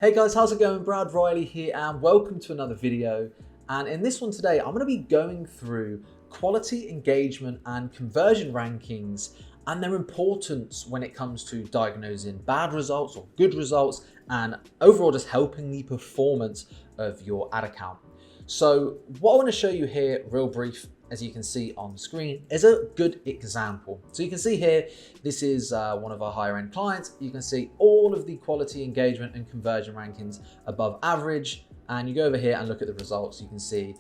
Hey guys, how's it going? Brad Riley here and welcome to another video. And in this one today, I'm going to be going through quality, engagement and conversion rankings and their importance when it comes to diagnosing bad results or good results and overall just helping the performance of your ad account. So what I want to show you here, real brief, as you can see on the screen, is a good example. So you can see here, this is one of our higher end clients. You can see all of the quality, engagement and conversion rankings above average. And you go over here and look at the results. You can see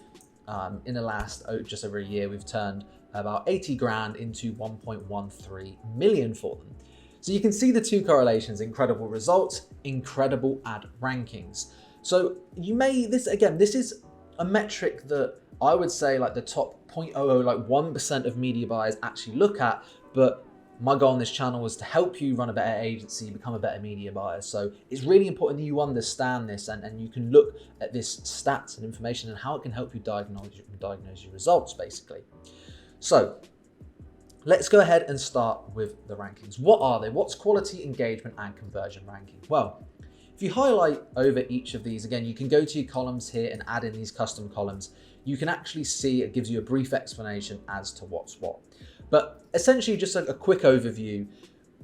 in the last just over a year, we've turned about 80 grand into 1.13 million for them. So you can see the two correlations: incredible results, incredible ad rankings. So this is a metric that I would say like the top 0.00, like 1% of media buyers actually look at, but my goal on this channel is to help you run a better agency, become a better media buyer. So it's really important that you understand this and you can look at this stats and information and how it can help you diagnose your results, basically. So let's go ahead and start with the rankings. What are they? What's quality, engagement, and conversion ranking? Well, if you highlight over each of these, again, you can go to your columns here and add in these custom columns. You can actually see it gives you a brief explanation as to what's what. But essentially, just like a quick overview,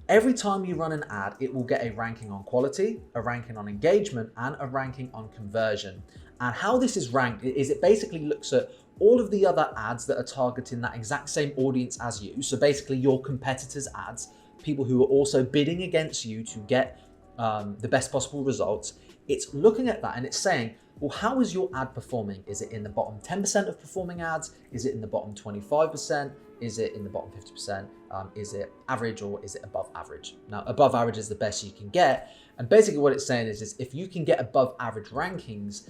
every time you run an ad, it will get a ranking on quality, a ranking on engagement, and a ranking on conversion. And how this is ranked is it basically looks at all of the other ads that are targeting that exact same audience as you. So basically your competitors' ads, people who are also bidding against you to get the best possible results. It's looking at that and it's saying, well, how is your ad performing? Is it in the bottom 10% of performing ads? Is it in the bottom 25%? Is it in the bottom 50%? Is it average or is it above average? Now, above average is the best you can get. And basically what it's saying is if you can get above average rankings,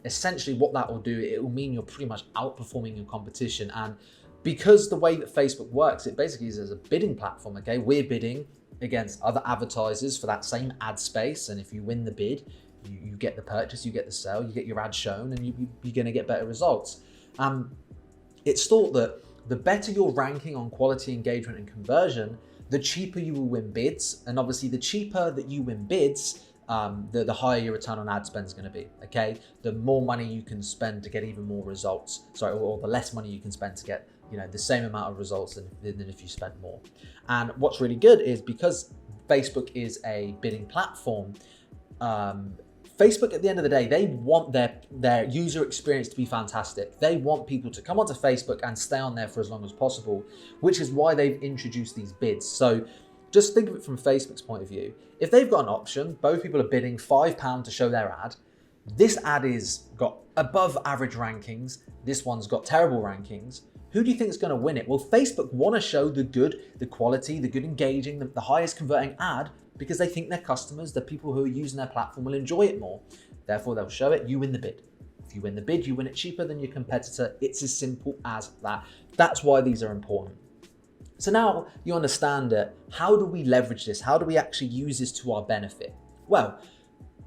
essentially what that will do, it will mean you're pretty much outperforming your competition. And because the way that Facebook works, it basically is as a bidding platform, okay? We're bidding against other advertisers for that same ad space. And if you win the bid, you get the purchase, you get the sale, you get your ad shown, and you're going to get better results. It's thought that the better your ranking on quality, engagement, and conversion, the cheaper you will win bids. And obviously, the cheaper that you win bids, the higher your return on ad spend is going to be, okay? The more money you can spend to get even more results, or the less money you can spend to get the same amount of results than if you spent more. And what's really good is because Facebook is a bidding platform, Facebook, at the end of the day, they want their user experience to be fantastic. They want people to come onto Facebook and stay on there for as long as possible, which is why they've introduced these bids. So just think of it from Facebook's point of view. If they've got an option, both people are bidding £5 to show their ad. This ad is got above average rankings. This one's got terrible rankings. Who do you think is going to win it? Well, Facebook want to show the good, the quality, the good engaging, the highest converting ad, because they think their customers, the people who are using their platform, will enjoy it more. Therefore, they'll show it. You win the bid. If you win the bid, you win it cheaper than your competitor. It's as simple as that. That's why these are important. So now you understand it. How do we leverage this? How do we actually use this to our benefit? Well,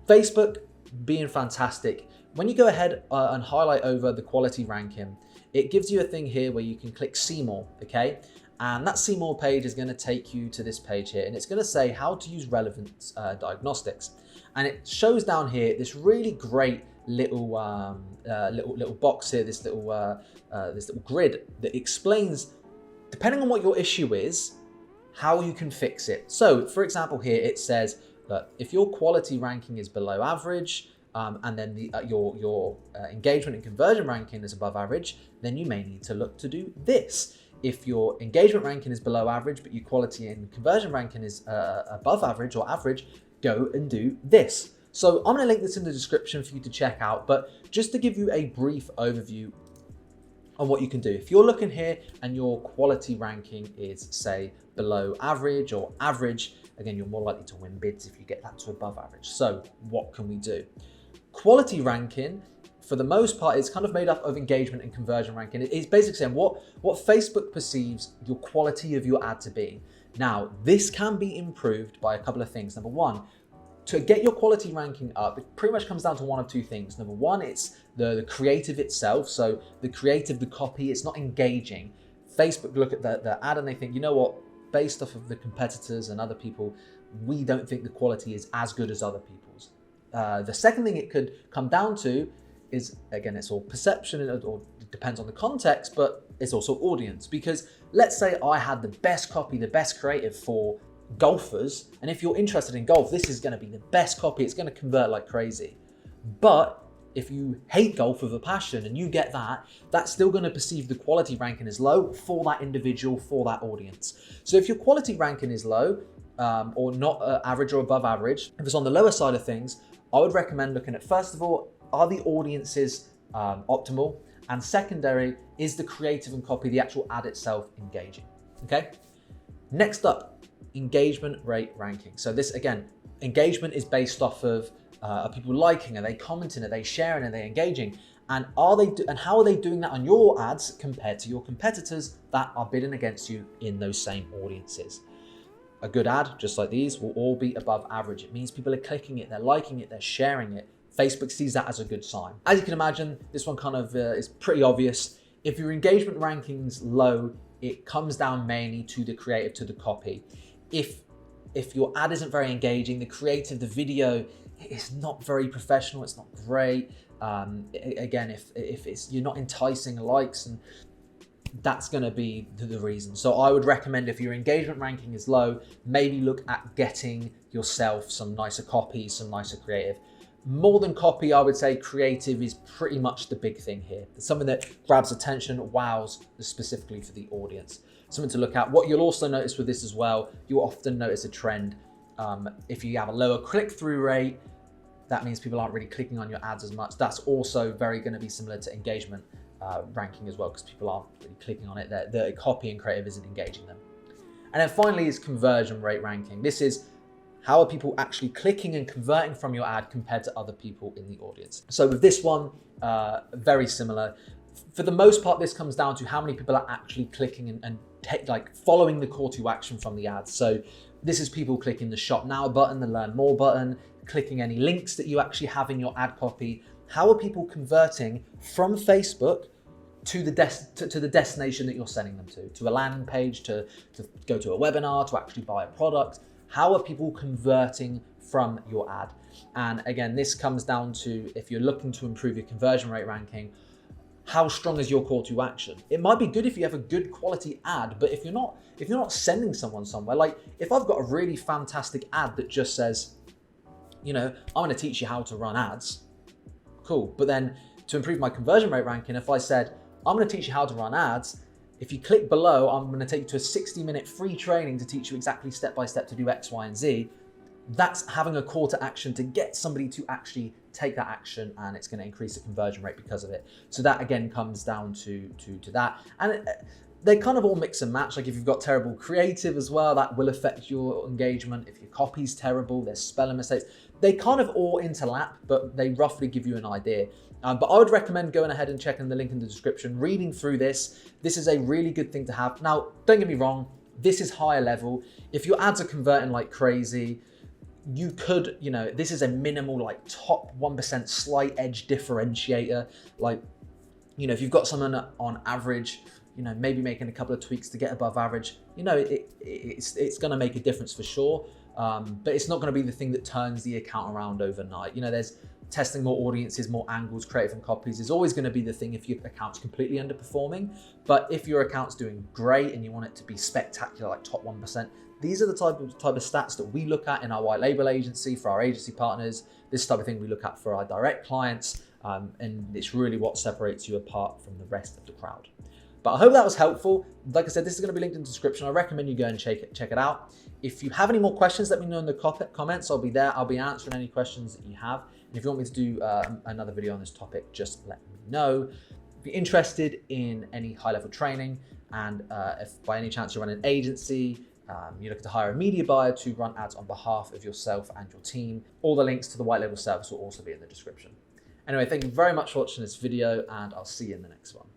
Facebook being fantastic, when you go ahead and highlight over the quality ranking, it gives you a thing here where you can click see more, okay? And that see more page is going to take you to this page here, and it's going to say how to use relevant diagnostics. And it shows down here this really great little box here, this little grid that explains, depending on what your issue is, how you can fix it. So, for example, here it says that if your quality ranking is below average, and then your engagement and conversion ranking is above average, then you may need to look to do this. If your engagement ranking is below average, but your quality and conversion ranking is above average or average, go and do this. So I'm going to link this in the description for you to check out, but just to give you a brief overview on what you can do. If you're looking here and your quality ranking is, say, below average or average, again, you're more likely to win bids if you get that to above average. So what can we do? Quality ranking, for the most part, is kind of made up of engagement and conversion ranking. It's basically saying what Facebook perceives your quality of your ad to be. Now, this can be improved by a couple of things. Number one, to get your quality ranking up, it pretty much comes down to one of two things. Number one, it's the creative itself. So the creative, the copy, it's not engaging. Facebook look at the ad and they think, you know what, based off of the competitors and other people, we don't think the quality is as good as other people's. The second thing it could come down to is, again, it's all perception, or it depends on the context, but it's also audience. Because let's say I had the best copy, the best creative for golfers, and if you're interested in golf, this is going to be the best copy. It's going to convert like crazy. But if you hate golf with a passion and you get that, that's still going to perceive the quality ranking as low for that individual, for that audience. So if your quality ranking is low, or not average or above average, if it's on the lower side of things, I would recommend looking at, first of all, are the audiences optimal? And secondary, is the creative and copy, the actual ad itself, engaging? Okay. Next up, engagement rate ranking. So this, again, engagement is based off of are people liking? Are they commenting? Are they sharing? Are they engaging? And how are they doing that on your ads compared to your competitors that are bidding against you in those same audiences? A good ad, just like these, will all be above average. It means people are clicking it, they're liking it, they're sharing it. Facebook sees that as a good sign. As you can imagine, this one kind of is pretty obvious. If your engagement ranking's low, it comes down mainly to the creative, to the copy. If your ad isn't very engaging, the creative, the video is not very professional, it's not great. Again, if you're not enticing likes, and that's going to be the reason. So I would recommend, if your engagement ranking is low, maybe look at getting yourself some nicer copy, some nicer creative. More than copy, I would say creative is pretty much the big thing here. It's something that grabs attention, wows specifically for the audience. Something to look at. What you'll also notice with this as well, you'll often notice a trend. If you have a lower click-through rate, that means people aren't really clicking on your ads as much. That's also very going to be similar to engagement ranking as well, because people aren't really clicking on it. The copy and creative isn't engaging them. And then finally is conversion rate ranking. This is how are people actually clicking and converting from your ad compared to other people in the audience. So with this one, very similar. For the most part, this comes down to how many people are actually clicking and following the call to action from the ads. So this is people clicking the shop now button, the learn more button, clicking any links that you actually have in your ad copy. How are people converting from Facebook to the destination that you're sending them to a landing page, to go to a webinar, to actually buy a product? How are people converting from your ad? And again, this comes down to, if you're looking to improve your conversion rate ranking, how strong is your call to action? It might be good if you have a good quality ad, but if you're not sending someone somewhere, like if I've got a really fantastic ad that just says, I'm going to teach you how to run ads, cool. But then to improve my conversion rate ranking, if I said, I'm going to teach you how to run ads, if you click below, I'm going to take you to a 60-minute free training to teach you exactly step-by-step to do X, Y, and Z. That's having a call to action to get somebody to actually take that action, and it's going to increase the conversion rate because of it. So that again comes down to that. And they kind of all mix and match. Like if you've got terrible creative as well, that will affect your engagement. If your copy's terrible, there's spelling mistakes. They kind of all interlap, but they roughly give you an idea. But I would recommend going ahead and checking the link in the description, reading through this. This is a really good thing to have. Now, don't get me wrong, this is higher level. If your ads are converting like crazy, you could, this is a minimal, like top 1% slight edge differentiator. Like, if you've got someone on average, maybe making a couple of tweaks to get above average, it's going to make a difference for sure. But it's not going to be the thing that turns the account around overnight. There's testing more audiences, more angles, creative and copies is always going to be the thing if your account's completely underperforming. But if your account's doing great and you want it to be spectacular, like top 1%, these are the type of stats that we look at in our white label agency for our agency partners. This type of thing we look at for our direct clients. And it's really what separates you apart from the rest of the crowd. But I hope that was helpful. Like I said, this is going to be linked in the description. I recommend you go and check it out. If you have any more questions, let me know in the comments. I'll be there. I'll be answering any questions that you have. And if you want me to do another video on this topic, just let me know. If you're interested in any high-level training, and if by any chance you run an agency, you're looking to hire a media buyer to run ads on behalf of yourself and your team, all the links to the white label service will also be in the description. Anyway, thank you very much for watching this video, and I'll see you in the next one.